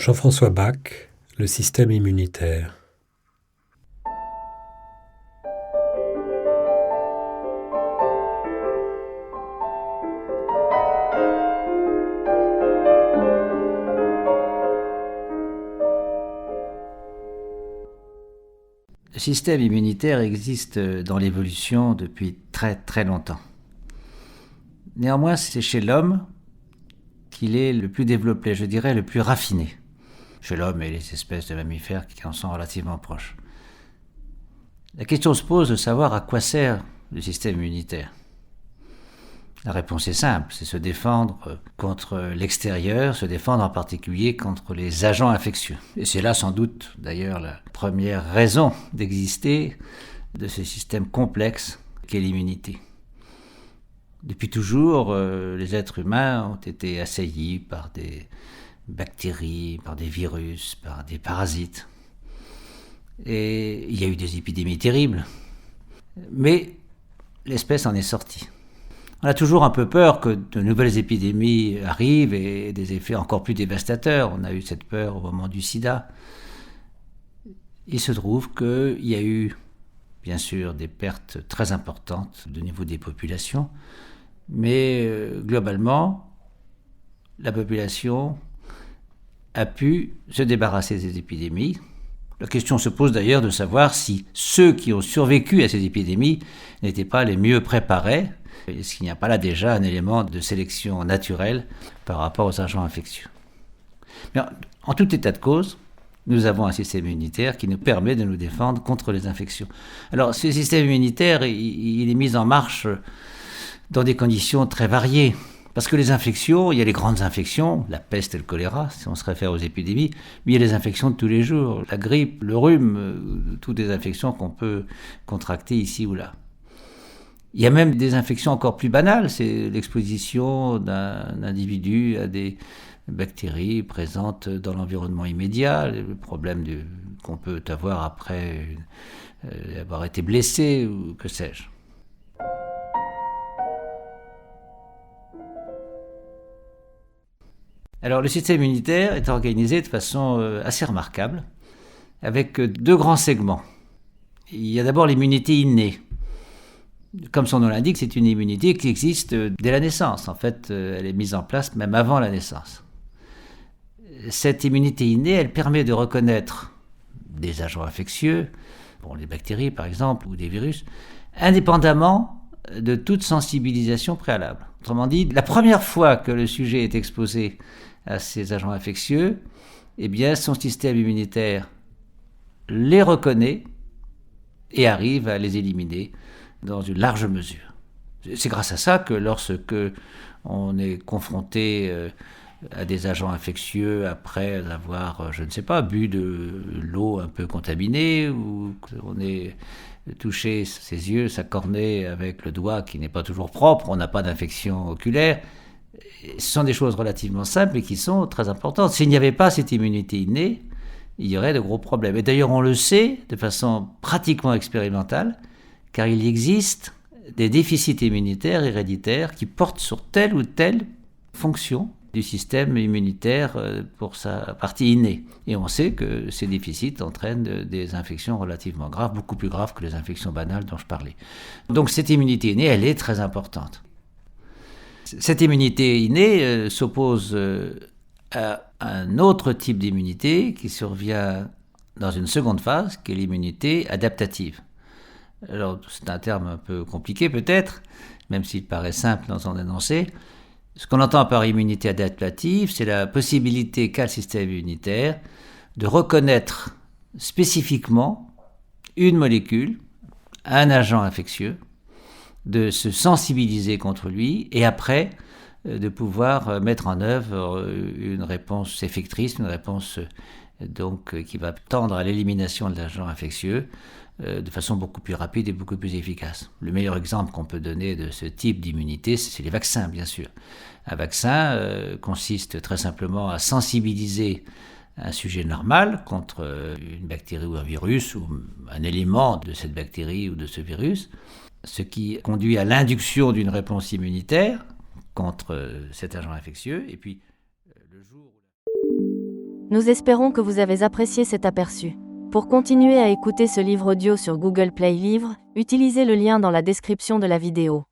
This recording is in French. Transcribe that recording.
Jean-François Bach, le système immunitaire. Le système immunitaire existe dans l'évolution depuis très très longtemps. Néanmoins, c'est chez l'homme qu'il est le plus développé, je dirais le plus raffiné. Chez l'homme et les espèces de mammifères qui en sont relativement proches. La question se pose de savoir à quoi sert le système immunitaire. La réponse est simple, c'est se défendre contre l'extérieur, se défendre en particulier contre les agents infectieux. Et c'est là sans doute d'ailleurs la première raison d'exister de ce système complexe qu'est l'immunité. Depuis toujours, les êtres humains ont été assaillis par des bactéries, par des virus, par des parasites. Et il y a eu des épidémies terribles. Mais l'espèce en est sortie. On a toujours un peu peur que de nouvelles épidémies arrivent et des effets encore plus dévastateurs. On a eu cette peur au moment du sida. Il se trouve qu'il y a eu, bien sûr, des pertes très importantes au niveau des populations, mais globalement, la population a pu se débarrasser des épidémies. La question se pose d'ailleurs de savoir si ceux qui ont survécu à ces épidémies n'étaient pas les mieux préparés. Est-ce qu'il n'y a pas là déjà un élément de sélection naturelle par rapport aux agents infectieux ? Mais en tout état de cause, nous avons un système immunitaire qui nous permet de nous défendre contre les infections. Alors ce système immunitaire, il est mis en marche dans des conditions très variées. Parce que les infections, il y a les grandes infections, la peste et le choléra, si on se réfère aux épidémies, mais il y a les infections de tous les jours, la grippe, le rhume, toutes les infections qu'on peut contracter ici ou là. Il y a même des infections encore plus banales, c'est l'exposition d'un individu à des bactéries présentes dans l'environnement immédiat, le problème qu'on peut avoir après avoir été blessé ou que sais-je. Alors le système immunitaire est organisé de façon assez remarquable, avec deux grands segments. Il y a d'abord l'immunité innée. Comme son nom l'indique, c'est une immunité qui existe dès la naissance. En fait, elle est mise en place même avant la naissance. Cette immunité innée, elle permet de reconnaître des agents infectieux, les bactéries par exemple, ou des virus, indépendamment de toute sensibilisation préalable. Autrement dit, la première fois que le sujet est exposé à ces agents infectieux, eh bien, son système immunitaire les reconnaît et arrive à les éliminer dans une large mesure. C'est grâce à ça que lorsque on est confronté à des agents infectieux après avoir, je ne sais pas, bu de l'eau un peu contaminée ou qu'on est touché ses yeux, sa cornée avec le doigt qui n'est pas toujours propre, on n'a pas d'infection oculaire. Ce sont des choses relativement simples et qui sont très importantes. S'il n'y avait pas cette immunité innée, il y aurait de gros problèmes. Et d'ailleurs, on le sait de façon pratiquement expérimentale, car il existe des déficits immunitaires héréditaires qui portent sur telle ou telle fonction du système immunitaire pour sa partie innée. Et on sait que ces déficits entraînent des infections relativement graves, beaucoup plus graves que les infections banales dont je parlais. Donc cette immunité innée, elle est très importante. Cette immunité innée s'oppose à un autre type d'immunité qui survient dans une seconde phase, qui est l'immunité adaptative. Alors, c'est un terme un peu compliqué peut-être, même s'il paraît simple dans son énoncé. Ce qu'on entend par immunité adaptative, c'est la possibilité qu'a le système immunitaire de reconnaître spécifiquement une molécule, un agent infectieux, de se sensibiliser contre lui et après de pouvoir mettre en œuvre une réponse effectrice, une réponse donc qui va tendre à l'élimination de l'agent infectieux de façon beaucoup plus rapide et beaucoup plus efficace. Le meilleur exemple qu'on peut donner de ce type d'immunité, c'est les vaccins, bien sûr. Un vaccin consiste très simplement à sensibiliser un sujet normal contre une bactérie ou un virus ou un élément de cette bactérie ou de ce virus, ce qui conduit à l'induction d'une réponse immunitaire contre cet agent infectieux. Et puis, le jour où Nous espérons que vous avez apprécié cet aperçu. Pour continuer à écouter ce livre audio sur Google Play Livres, utilisez le lien dans la description de la vidéo.